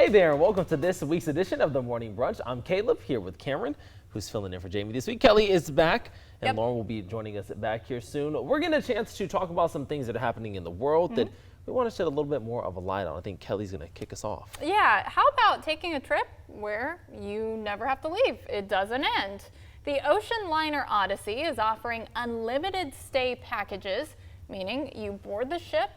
Hey there, and welcome to this week's edition of the Morning Brunch. I'm Caleb, here with Cameron, who's filling in for Jamie this week. Kelley is back, and Lauren will be joining us back here soon. We're getting a chance to talk about some things that are happening in the world that we want to shed a little bit more of a light on. I think Kelley's going to kick us off. Yeah, how about taking a trip where you never have to leave? It doesn't end. The Ocean Liner Odyssey is offering unlimited stay packages, meaning you board the ship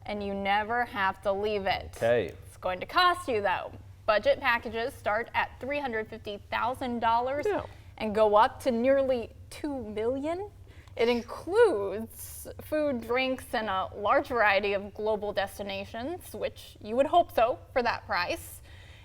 and you never have to leave it. Okay. It's going to cost you though. Budget packages start at $350,000 and go up to nearly $2 million. It includes food, drinks, and a large variety of global destinations, which you would hope so for that price.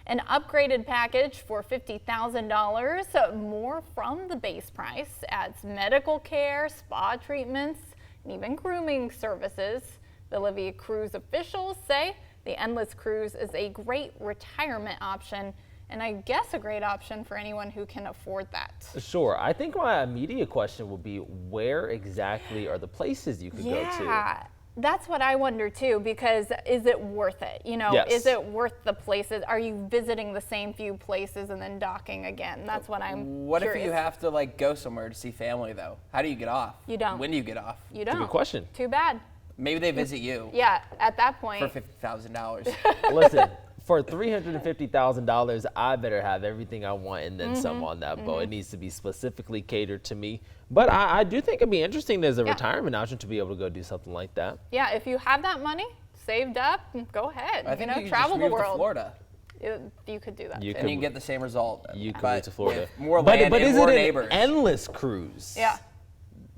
An upgraded package for $50,000, more from the base price, adds medical care, spa treatments, and even grooming services. The Olivia Cruise officials say the Endless Cruise is a great retirement option, and I guess a great option for anyone who can afford that. Sure. I think my immediate question would be, where exactly are the places you could go to? Yeah, that's what I wonder too, because is it worth it? You know, is it worth the places? Are you visiting the same few places and then docking again? That's what I'm What curious. if you have to like go somewhere to see family though? How do you get off? You don't. When do you get off? You don't. Good question. Too bad. Maybe they visit you Yeah, at that point. for $50,000. Listen, for $350,000, I better have everything I want and then some on that boat. It needs to be specifically catered to me. But I do think it'd be interesting as a retirement option to be able to go do something like that. Yeah, if you have that money saved up, go ahead. I think you could travel just the move to world. Florida You could do that You too. and you can get the same result. You could but move to Florida. with more land but and is more it neighbors. an endless cruise? Yeah,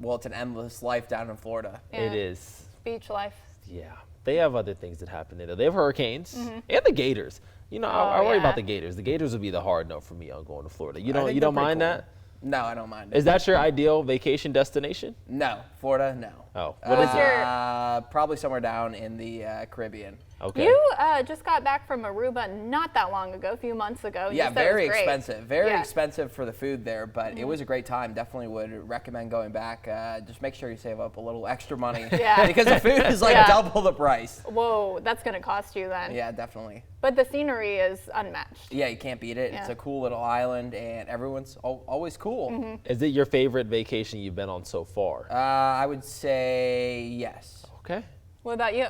Well, it's an endless life down in Florida. It is. beach life. Yeah. They have other things that happen there. They have hurricanes and the gators. You know, I worry about the gators. The gators would be the hard no for me on going to Florida. You don't mind that? No, I don't mind it. Is that your ideal vacation destination? No, Florida, no. Oh, what is it? Probably somewhere down in the Caribbean. Okay. You just got back from Aruba not that long ago, a few months ago. Yeah, You said it was very great. expensive. Very Yeah. expensive for the food there, but it was a great time. Definitely would recommend going back. Just make sure you save up a little extra money. Yeah. Because the food is like double the price. Whoa, that's going to cost you then. Yeah, definitely. But the scenery is unmatched. Yeah, you can't beat it. Yeah. It's a cool little island, and everyone's always cool. Is it your favorite vacation you've been on so far? I would say yes. Okay. What about you?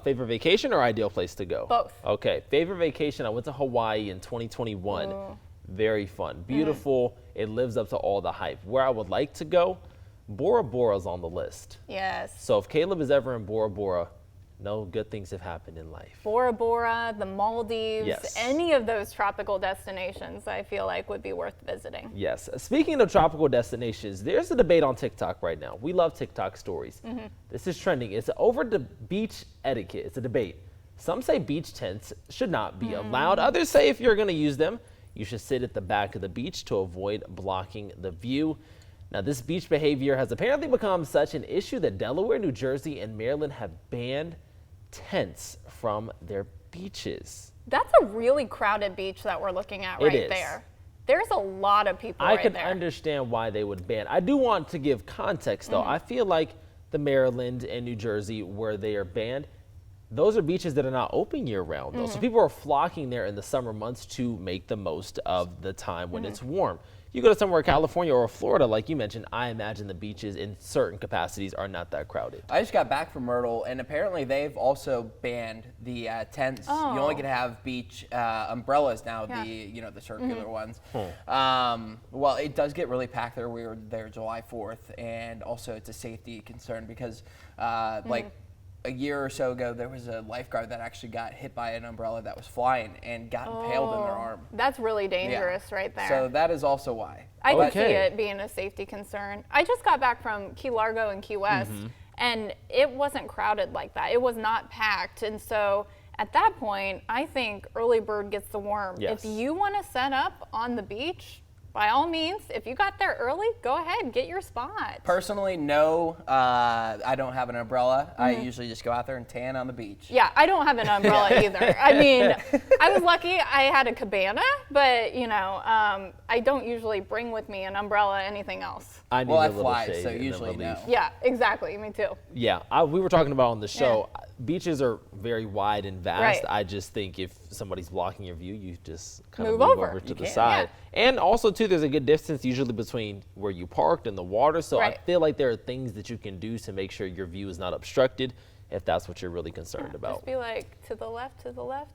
Favorite vacation or ideal place to go? Both. Okay. Favorite vacation, I went to Hawaii in 2021. Very fun. Beautiful. It lives up to all the hype. Where I would like to go, Bora Bora's on the list. Yes. So if Caleb is ever in Bora Bora, no good things have happened in life. Bora Bora, the Maldives, Yes. any of those tropical destinations I feel like would be worth visiting. Yes. Speaking of tropical destinations, there's a debate on TikTok right now. We love TikTok stories. This is trending. It's over the beach etiquette. It's a debate. Some say beach tents should not be allowed. Others say if you're going to use them, you should sit at the back of the beach to avoid blocking the view. Now, this beach behavior has apparently become such an issue that Delaware, New Jersey, and Maryland have banned tents from their beaches. That's a really crowded beach that we're looking at It right is. there. There's a lot of people I right can there. understand why they would ban. I do want to give context, though. I feel like the Maryland and New Jersey, where they are banned, those are beaches that are not open year round, though. So people are flocking there in the summer months to make the most of the time when it's warm. You go to somewhere California or Florida, like you mentioned, I imagine the beaches in certain capacities are not that crowded. I just got back from Myrtle, and apparently they've also banned the tents. You only can have beach umbrellas now, the circular ones. Well, it does get really packed there. We were there July 4th, and also it's a safety concern because, like, a year or so ago, there was a lifeguard that actually got hit by an umbrella that was flying and got impaled in their arm. That's really dangerous right there. So that is also why. I can see it being a safety concern. I just got back from Key Largo and Key West, and it wasn't crowded like that. It was not packed. And so at that point, I think early bird gets the worm. Yes. If you want to set up on the beach, by all means, if you got there early, go ahead, get your spot. Personally, no, I don't have an umbrella. I usually just go out there and tan on the beach. Yeah, I don't have an umbrella either. I mean, I was lucky I had a cabana, but I don't usually bring with me an umbrella, anything else. I need Well, a I little fly, shade so and then usually relief. no. Yeah, exactly, me too. Yeah, we were talking about on the show. beaches are very wide and vast. Right. I just think if somebody's blocking your view, you just kind of Move move over. over to You the can, side. And also, too, there's a good distance usually between where you parked and the water. So I Right. feel like there are things that you can do to make sure your view is not obstructed if that's what you're really concerned about. Just be like, to the left,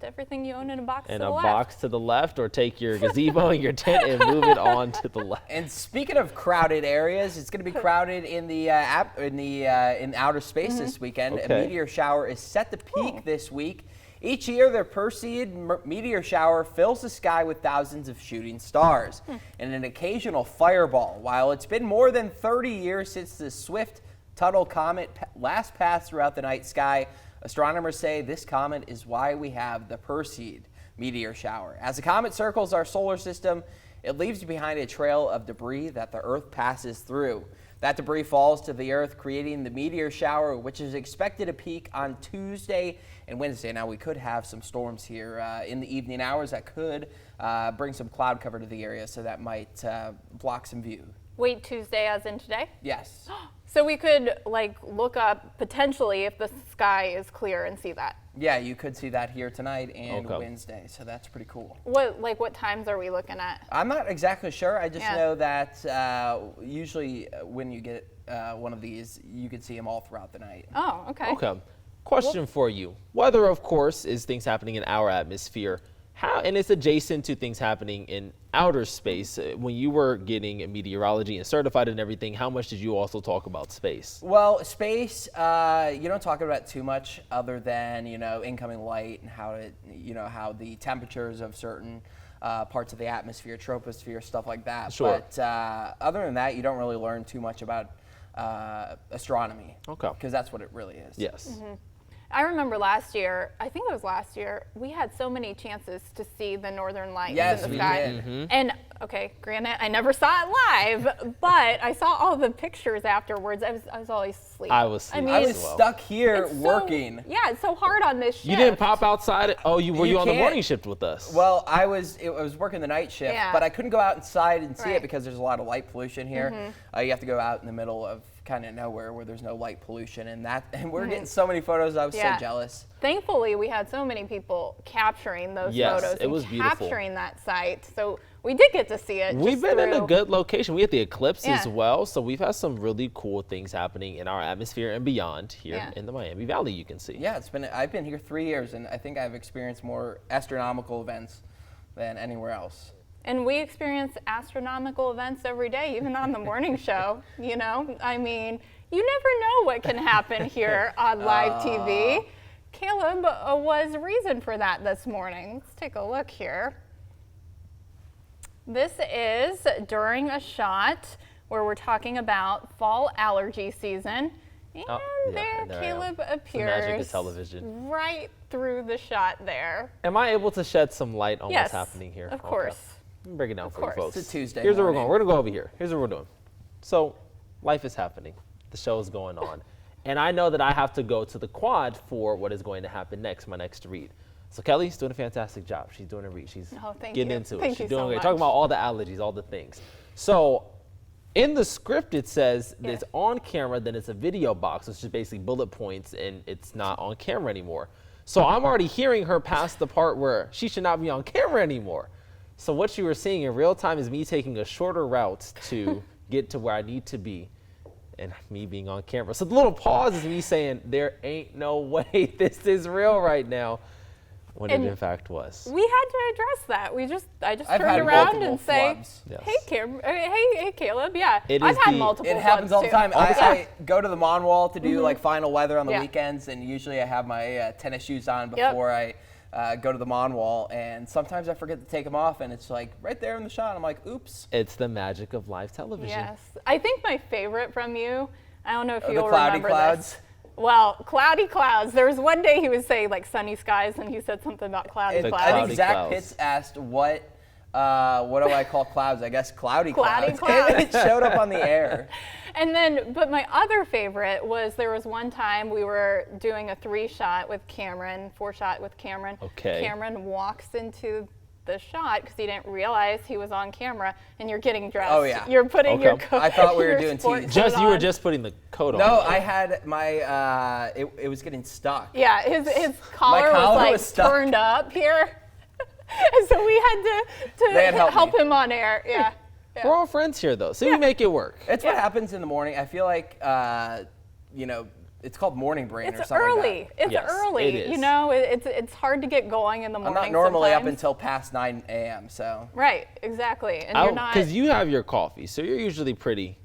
everything you own in a box And to a the left. box to the left, or take your gazebo and your tent and move it on to the left. And speaking of crowded areas, it's going to be crowded in the in outer space this weekend. Okay. A meteor shower is set to peak this week. Each year, the Perseid meteor shower fills the sky with thousands of shooting stars and an occasional fireball. While it's been more than 30 years since the swift Tuttle comet last passed throughout the night sky, astronomers say this comet is why we have the Perseid meteor shower. As the comet circles our solar system, it leaves behind a trail of debris that the Earth passes through. That debris falls to the Earth, creating the meteor shower, which is expected to peak on Tuesday and Wednesday. Now, we could have some storms here in the evening hours that could bring some cloud cover to the area, so that might block some view. Wait, Tuesday as in today? Yes. So we could like look up potentially if the sky is clear and see that. Yeah, you could see that here tonight and Okay. Wednesday, so that's pretty cool. What times are we looking at? I'm not exactly sure. I just Yeah. know that usually when you get one of these, you can see them all throughout the night. Oh, okay. Okay. Question for you. Weather, of course, is things happening in our atmosphere. And it's adjacent to things happening in outer space. When you were getting meteorology and certified and everything, how much did you also talk about space? Well, space, you don't talk about it too much other than, incoming light and how the temperatures of certain parts of the atmosphere, troposphere, stuff like that. Sure. But other than that, you don't really learn too much about astronomy. Okay. Because that's what it really is. Yes. I remember last year, I think it was last year, we had so many chances to see the northern lights Yes, in the we sky. did. And okay, granted, I never saw it live, but I saw all the pictures afterwards. I was always asleep. I was asleep. mean, I was as well. stuck here it's so- working. yeah, it's so hard on this shift. You didn't pop outside? Oh, were you on the can't. morning shift with us? Well, I was working the night shift, Yeah. but I couldn't go outside and see Right. it because there's a lot of light pollution here. You have to go out in the middle of kind of nowhere where there's no light pollution, and we're getting so many photos. I was Yeah. so jealous. Thankfully, we had so many people capturing those Yes, photos it and was beautiful. capturing that site. So we did get to see it. We've just been in a through- good location. We had the eclipse as Yeah. well, so we've had some really cool things happening in our atmosphere and beyond here Yeah. in the Miami Valley, you can see. Yeah, I've been here 3 years, and I think I've experienced more astronomical events than anywhere else. And we experience astronomical events every day, even on the morning show. I mean, you never know what can happen here on live TV. Caleb was reason for that this morning. Let's take a look here. This is during a shot where we're talking about fall allergy season. And Oh, yeah, there there I am. Caleb The appears magic of television. right through the shot there. Am I able to shed some light on Yes, what's happening here? of Okay. course. Let me break it down for you course. folks. It's a Tuesday Here's where we're morning. going. We're going to go over here. Here's what we're doing. So, life is happening. The show is going on. And I know that I have to go to the quad for what is going to happen next, my next read. So Kelly's doing a fantastic job. She's doing a read. She's Oh, thank getting you. into it. Thank She's you doing so great. much. Talking about all the allergies, all the things. So in the script, it says that it's on camera, then it's a video box, which is basically bullet points, and it's not on camera anymore. So I'm already hearing her past the part where she should not be on camera anymore. So what you were seeing in real time is me taking a shorter route to get to where I need to be, and me being on camera. So the little pause is me saying, there ain't no way this is real right now, when And it in fact was. We had to address that. I just I've turned had around multiple and say, flubs. Yes. hey Caleb, yeah. It I've is had the- multiple It happens flubs all the too. time. All the I go to the Mon Wall to do like final weather on the Yeah. weekends, and usually I have my tennis shoes on Yep. before I go to the Mon Wall, and sometimes I forget to take them off, and it's like right there in the shot. I'm like, oops. It's the magic of live television. Yes. I think my favorite from you, I don't know if The you'll cloudy remember clouds. this. Well, cloudy clouds. There was one day he would say like sunny skies, and he said something about cloudy The clouds. I think Cloudy Zach clouds. Pitts asked what do I call clouds? I guess cloudy Cloudy clouds. clouds. It showed up on the air. And then, but my other favorite was there was one time we were doing a 3-shot with Cameron, 4-shot with Cameron. Okay. Cameron walks into the shot because he didn't realize he was on camera, and you're getting dressed. Oh, yeah. You're putting your coat. I thought we were your doing sport tees. coat You were on. just putting the coat on. No, I had my, it was getting stuck. Yeah, his collar collar was like was stuck. turned up here. And so we had They had to helped help me. him on air. Yeah. Yeah. We're all friends here, though, so we make it work. It's what happens in the morning. I feel like, it's called morning brain or It's something early. like It's Yes, early. it is. You know, it's hard to get going in the that. I'm morning. not normally up sometimes. until past 9 a.m., so. Right, exactly. And you're not. Because you have your coffee, so you're usually pretty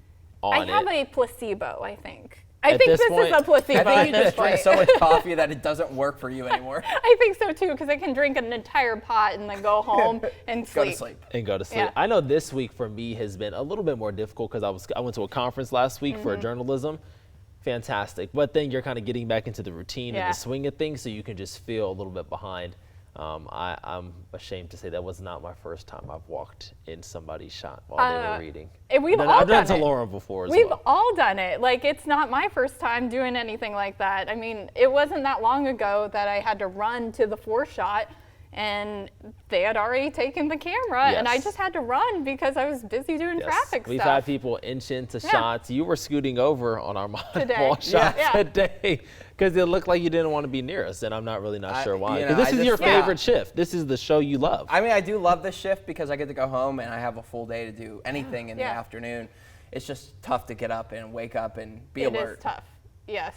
on I have it. a placebo, I think. I At think this this point- is a placebo. I think at you this just drink point. so much coffee that it doesn't work for you anymore. I think so too, because I can drink an entire pot and then go home and Go sleep. to sleep. And go to sleep. Yeah. I know this week for me has been a little bit more difficult because I went to a conference last week for journalism. Fantastic. But then you're kind of getting back into the routine and Yeah. the swing of things, so you can just feel a little bit behind. I'm ashamed to say that was not my first time I've walked in somebody's shot while they were reading. And we've Then all I've done done it to it. Laura before as We've well. all done it. Like, it's not my first time doing anything like that. I mean, it wasn't that long ago that I had to run to the 4 shot and they had already taken the camera and I Yes. just had to run because I was busy doing Yes. traffic We've stuff. had people inch into Yeah. shots. You were scooting over on our Today. wall shot Yeah. today because it looked like you didn't want to be near us, and I'm not really sure why. 'Cause this is your Yeah. favorite shift. This is the show you love. I mean, I do love this shift because I get to go home and I have a full day to do anything in the Yeah. afternoon. It's just tough to get up and wake up and be It alert. is tough. Yes.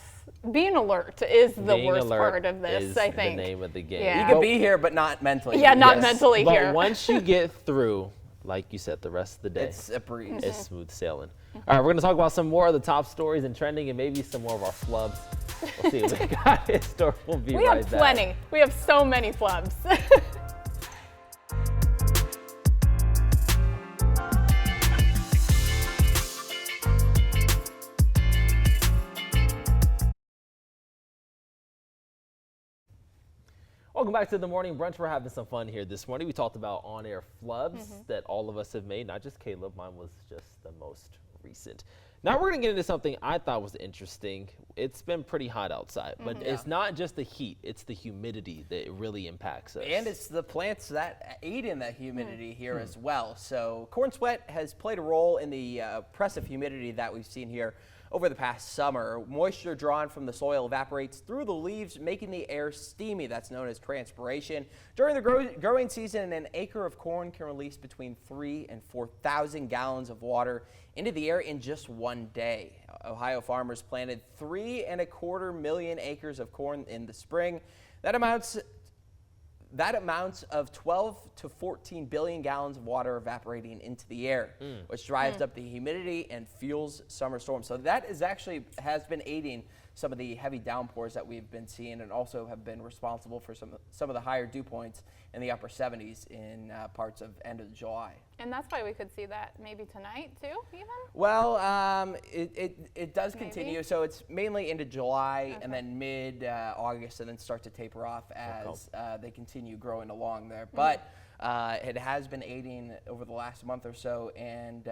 Being alert is the Being worst alert part of this, is I think. the name of the game. Yeah. You can be here, but not mentally. Yeah, not Yes. mentally but here. once you get through, like you said, the rest of the day, It's a breeze. it's smooth sailing. All right, we're going to talk about some more of the top stories and trending and maybe some more of our flubs. We'll see what we got in store. We'll be We right have back. plenty. We have so many flubs. Welcome back to the Morning Brunch. We're having some fun here this morning. We talked about on-air flubs that all of us have made, not just Caleb. Mine was just the most recent. Now we're going to get into something I thought was interesting. It's been pretty hot outside, but it's not just the heat. It's the humidity that really impacts us. And it's the plants that aid in that humidity here as well. So corn sweat has played a role in the oppressive humidity that we've seen here over the past summer. Moisture drawn from the soil evaporates through the leaves, making the air steamy. That's known as transpiration. During the growing season, an acre of corn can release between 3,000 and 4,000 gallons of water into the air in just one day. Ohio farmers planted 3.25 million acres of corn in the spring. That amounts of 12 to 14 billion gallons of water evaporating into the air, which drives up the humidity and fuels summer storms. So that is actually has been aiding some of the heavy downpours that we've been seeing, and also have been responsible for some of the higher dew points in the upper 70s in parts of end of July. And that's why we could see that maybe tonight too, even? Well, it does Maybe. continue. So it's mainly into July and then mid-August, and then start to taper off as they continue growing along there. But it has been aiding over the last month or so, and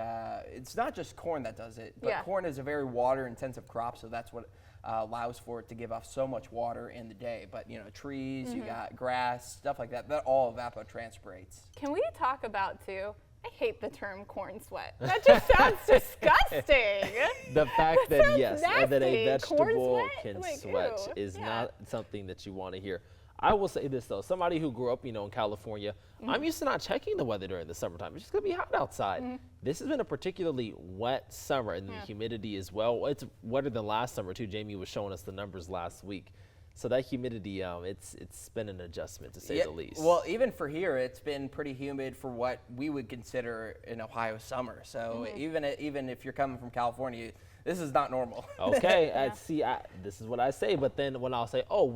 it's not just corn that does it, but Yeah. corn is a very water-intensive crop, so that's what allows for it to give off so much water in the day. But you know, trees, you got grass, stuff like that, that all evapotranspirates. Can we talk about too? I hate the term corn sweat. That just sounds disgusting. The fact that, sounds yes, and that a nasty. Corn vegetable sweat? can Like, sweat ew. is Yeah. not something that you want to hear. I will say this, though. Somebody who grew up, in California, I'm used to not checking the weather during the summertime. It's just going to be hot outside. This has been a particularly wet summer, and the humidity as well. It's wetter than last summer, too. Jamie was showing us the numbers last week. So that humidity, it's been an adjustment, to say the least. Well, even for here, it's been pretty humid for what we would consider an Ohio summer. So even if you're coming from California, this is not normal. Okay, this is what I say. But then when I'll say, oh,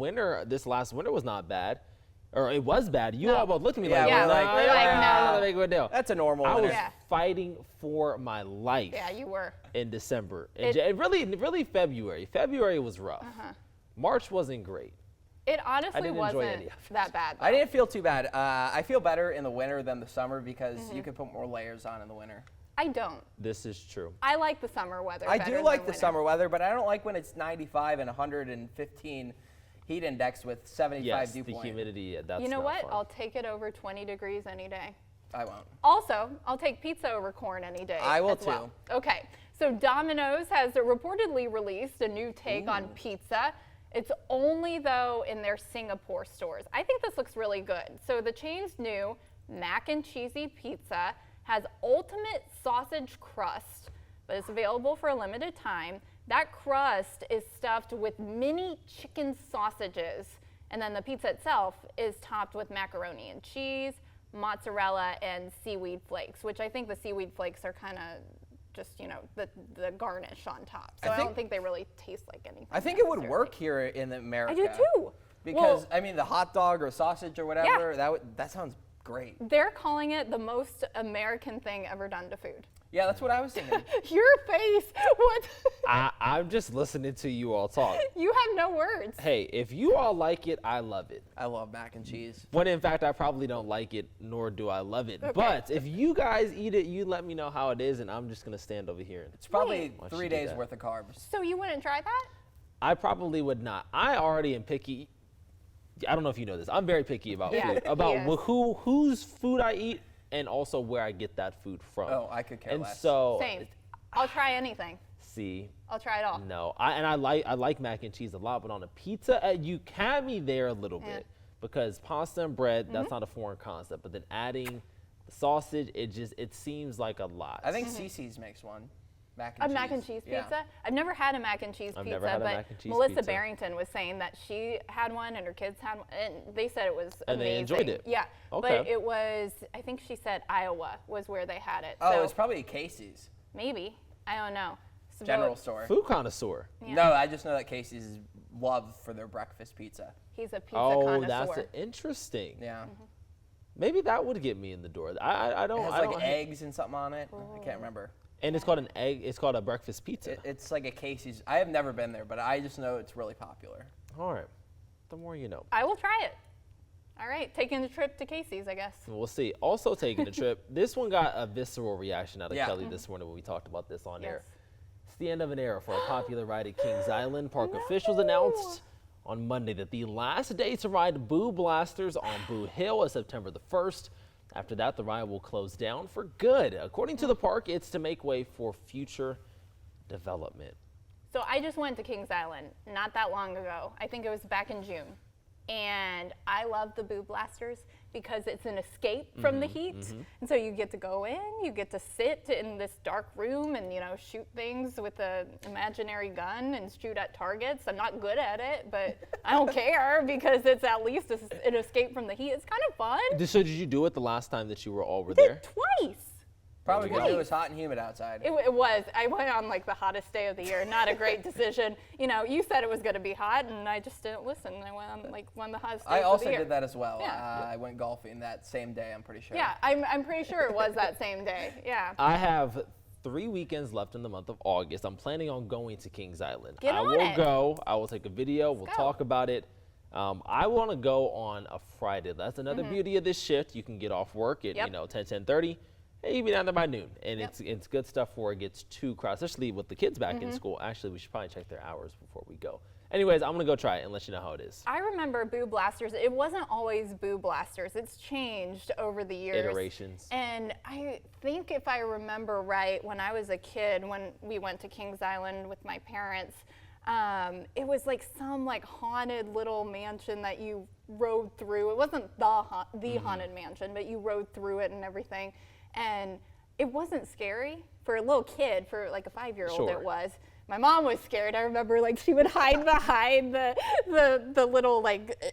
this last winter was not bad, or it was bad, you all both look at me like, Yeah, no, we're like, not a big of a deal. That's a normal I was winter. Yeah. fighting for my life Yeah, you were. in December. And really February. February was rough. March wasn't great. It honestly didn't enjoy wasn't any of it. that bad. I didn't feel too bad. I feel better in the winter than the summer because you can put more layers on in the winter. I don't. This is true. I like the summer weather I better do than like the winter. summer weather, but I don't like when it's 95 and 115 heat index with 75 Yes, dew the point. humidity, yeah, that's You know not what? fun. I'll take it over 20 degrees any day. I won't. Also, I'll take pizza over corn any day. I will as well. too. Okay, so Domino's has reportedly released a new take on pizza. It's only though in their Singapore stores. I think this looks really good. So the chain's new mac and cheesy pizza has ultimate sausage crust, but it's available for a limited time. That crust is stuffed with mini chicken sausages, and then the pizza itself is topped with macaroni and cheese, mozzarella, and seaweed flakes, which I think the seaweed flakes are kind of just, the garnish on top. So I don't think they really taste like anything. I think it would work here in America. I do too. Because, Well, the hot dog or sausage or whatever, that sounds great. they're calling it the most American thing ever done to food. Yeah, that's what I was thinking. Your face, what? I'm just listening to you all talk. You have no words. Hey, if you all like it, I love it. I love mac and cheese. When in fact, I probably don't like it, nor do I love it. But if you guys eat it, you let me know how it is, and I'm just going to stand over here. It's probably Why don't 3 you do days that? worth of carbs. So you wouldn't try that? I probably would not. I already am picky. I don't know if you know this. I'm very picky about Yeah, food, he about is. whose food I eat, and also where I get that food from. Oh, I could care and less. so, Same. I'll try anything. see, I'll try it all. no, I like mac and cheese a lot, but on a pizza, you can be there a little Yeah. bit because pasta and bread, that's not a foreign concept. But then adding the sausage, it seems like a lot. I think Cece's makes one. Mac A and cheese. mac and cheese Yeah. pizza? I've never had a mac and cheese I've pizza, never had a but mac and cheese Melissa pizza. Barrington was saying that she had one and her kids had one, and they said it was And they amazing. enjoyed it. Yeah, Okay. but it was, I think she said Iowa was where they had it. Oh, so it's probably Casey's. maybe. I don't know. So General store. Food connoisseur. Yeah. No, I just know that Casey's is loved for their breakfast pizza. He's a pizza Oh, connoisseur. that's interesting. Yeah. Maybe that would get me in the door. I don't. It has I like don't eggs and something on it. I can't remember. And it's called an egg. It's called a breakfast pizza. It's like a Casey's. I have never been there, but I just know it's really popular. All right. The more you know. I will try it. All right, taking the trip to Casey's, I guess. We'll see. Also taking a trip. This one got a visceral reaction out of Yeah. Kelley this morning when we talked about this on air. Yes. It's the end of an era for a popular ride at Kings Island. Park officials announced on Monday that the last day to ride Boo Blasters on Boo Hill is September the 1st. After that, the ride will close down for good. According to the park, it's to make way for future development. So I just went to Kings Island not that long ago. I think it was back in June. And I love the Boo Blasters because it's an escape from the heat. And so you get to go in, you get to sit in this dark room and, shoot things with an imaginary gun and shoot at targets. I'm not good at it, but I don't care because it's at least an escape from the heat. It's kind of fun. So did you do it the last time that you all were Did there? twice. Probably because Right. it was hot and humid outside. It was. I went on like the hottest day of the year. Not a great decision. You said it was going to be hot, and I just didn't listen. I went on like one of the hottest days I of the also year. did that as well. Yeah. I went golfing that same day, I'm pretty sure. Yeah, I'm pretty sure it was that same day. Yeah. I have 3 weekends left in the month of August. I'm planning on going to Kings Island. Get I on will it. go. I will take a video. We'll go. talk about it. I want to go on a Friday. That's another beauty of this shift. You can get off work at Yep. 10:30. Hey, you be down there by noon, and Yep. it's good stuff before it gets too crowded, especially with the kids back in school. Actually, we should probably check their hours before we go. Anyways, I'm gonna go try it and let you know how it is. I remember Boo Blasters. It wasn't always Boo Blasters. It's changed over the years. Iterations. And I think if I remember right, when I was a kid, when we went to Kings Island with my parents, it was like some haunted little mansion that you rode through. It wasn't the haunted mansion, but you rode through it and everything. And it wasn't scary for a little kid, for like a 5-year-old Sure. it was. My mom was scared. I remember she would hide behind the little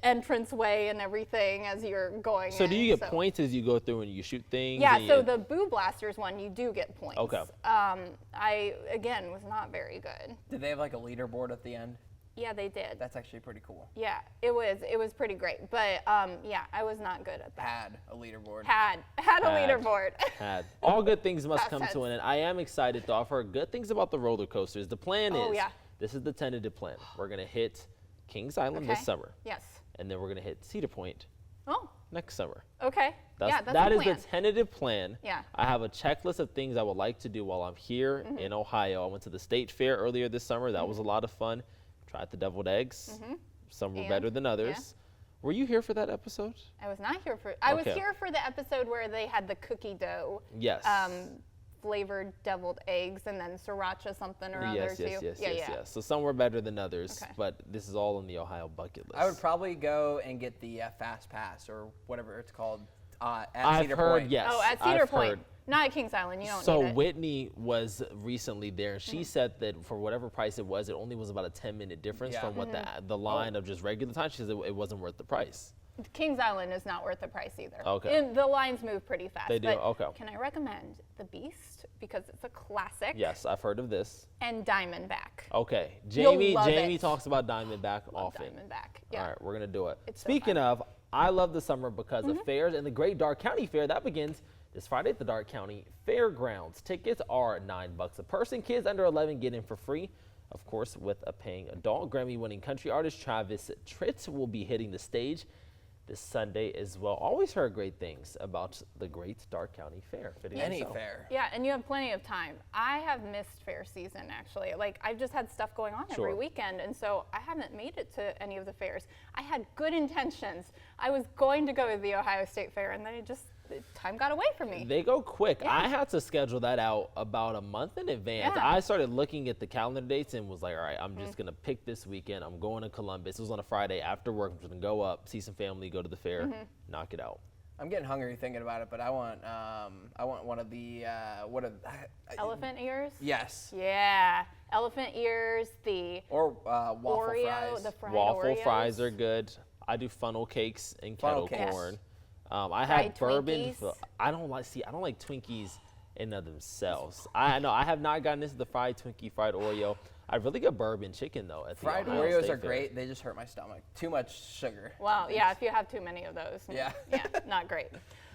entrance way and everything as you're going So in. do you get points as you go through and you shoot things? Yeah, and so you- the Boo Blasters one, you do get points. Okay. I, again, was not very good. Did they have like a leaderboard at the end? Yeah, they did. That's actually pretty cool. Yeah, it was pretty great. But yeah, I was not good at that. Had a leaderboard. Had a Had. leaderboard. had. All good things must Past come to tense. an end. I am excited though. I've heard good things about the roller coasters. The plan Oh, is, yeah. this is the tentative plan. We're gonna hit Kings Island this Okay. summer, Yes. and then we're gonna hit Cedar Point Oh, next summer. okay. Yeah, that's That the is plan. the tentative plan. Yeah. I have a checklist of things I would like to do while I'm here Mm-hmm. in Ohio. I went to the state fair earlier this summer. That was a lot of fun. Tried the deviled eggs. Some were And? better than others. Were you here for that episode? I was not here for. I was Okay. here for the episode where they had the cookie dough. Yes. Flavored deviled eggs and then sriracha something or other Yes, too. yes. So some were better than others, Okay. but this is all on the Ohio bucket list. I would probably go and get the fast pass or whatever it's called at I've Cedar heard, Point. yes. Oh, at Cedar I've Point, heard. not at Kings Island. You don't So need it. Whitney was recently there, and she said that for whatever price it only was about a 10-minute difference Yeah. from what the line of just regular time. She said it wasn't worth the price. Kings Island is not worth the price either. Okay. And the lines move pretty fast. They do? But Okay. Can I recommend the Beast because it's a classic? Yes, I've heard of this. And Diamondback. Okay, You'll Jamie love it. talks about Diamondback Love often. Diamondback. Yeah. All right, we're gonna do it. It's so Speaking fun. of, I love the summer because of fairs and the Great Dark County Fair that begins this Friday at the Dark County Fairgrounds. Tickets are $9 a person. Kids under 11 get in for free, of course, with a paying adult. Grammy-winning country artist Travis Tritt will be hitting the stage this Sunday as well. Always heard great things about the Great Dark County Fair. Fitting Any so. fair. Yeah, and you have plenty of time. I have missed fair season actually. Like I've just had stuff going on every Sure. weekend, and so I haven't made it to any of the fairs. I had good intentions. I was going to go to the Ohio State Fair, and then time got away from me. They go quick. Yeah. I had to schedule that out about a month in advance. Yeah. I started looking at the calendar dates and was like, all right, I'm just going to pick this weekend. I'm going to Columbus. It was on a Friday after work. I'm just going to go up, see some family, go to the fair, knock it out. I'm getting hungry thinking about it, but I want one of the Elephant ears? Yes. Yeah, elephant ears, the Or waffle Oreo, fries. the fried Waffle Oreos. fries are good. I do funnel cakes and Funnel kettle cakes. corn. I Fried had bourbon. Twinkies. I don't like Twinkies in of themselves. I know I have not gotten into the fried Twinkie, fried Oreo. I really get bourbon chicken though. At the Fried Ohio Oreos State are Fair. great. They just hurt my stomach. Too much sugar. Well, yeah, if you have too many of those. Yeah. Yeah, not great.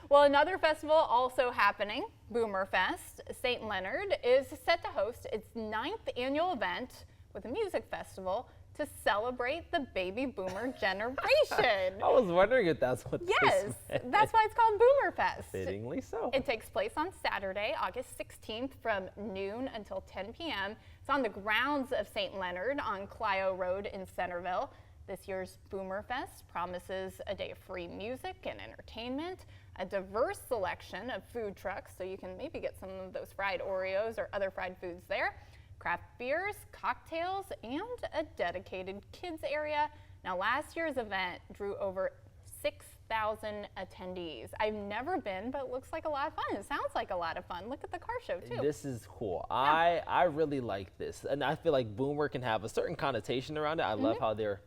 Well, another festival also happening, Boomer Fest. St. Leonard is set to host its 9th annual event with a music festival to celebrate the baby boomer generation. I was wondering if that's what Yes, this meant. that's why it's called Boomer Fest. Fittingly so. It takes place on Saturday, August 16th from noon until 10 p.m. It's on the grounds of St. Leonard on Clio Road in Centerville. This year's Boomer Fest promises a day of free music and entertainment, a diverse selection of food trucks, so you can maybe get some of those fried Oreos or other fried foods there, craft beers, cocktails, and a dedicated kids area. Now, last year's event drew over 6,000 attendees. I've never been, but it looks like a lot of fun. It sounds like a lot of fun. Look at the car show, too. This is cool. I really like this. And I feel like Boomer can have a certain connotation around it. I love how they're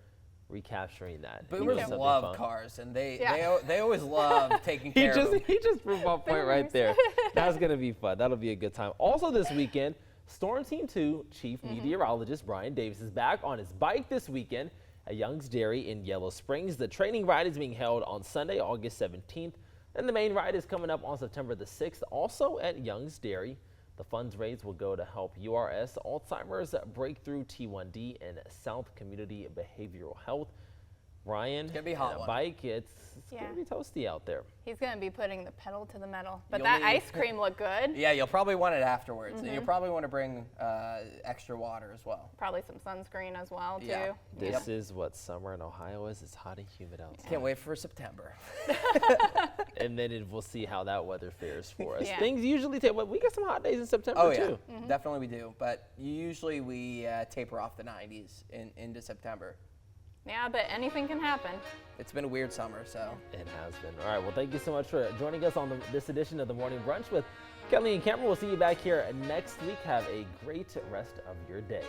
recapturing that. Boomers Something love fun. cars, and they always love taking He care of them. just proved my point right Boomers. there. That's going to be fun. That'll be a good time. Also this weekend, Storm Team 2 Chief Meteorologist Brian Davis is back on his bike this weekend at Young's Dairy in Yellow Springs. The training ride is being held on Sunday, August 17th. And the main ride is coming up on September the 6th, also at Young's Dairy. The funds raised will go to help URS, Alzheimer's, Breakthrough T1D, and South Community Behavioral Health. Ryan, gonna be a hot and a one. bike, it's Yeah. gonna be toasty out there. He's going to be putting the pedal to the metal. But You'll that need- ice cream looked good. Yeah, you'll probably want it afterwards, and you'll probably want to bring extra water as well. Probably some sunscreen as well, too. Yeah. This is what summer in Ohio is. It's hot and humid outside. Can't wait for September. And then we'll see how that weather fares for us. Yeah. Things usually take, well, we get some hot days in September Oh yeah, too. definitely we do. But usually we taper off the 90s into September. Yeah, but anything can happen. It's been a weird summer, so. It has been. All right, well, thank you so much for joining us on this edition of the Morning Brunch with Kelley and Cameron. We'll see you back here next week. Have a great rest of your day.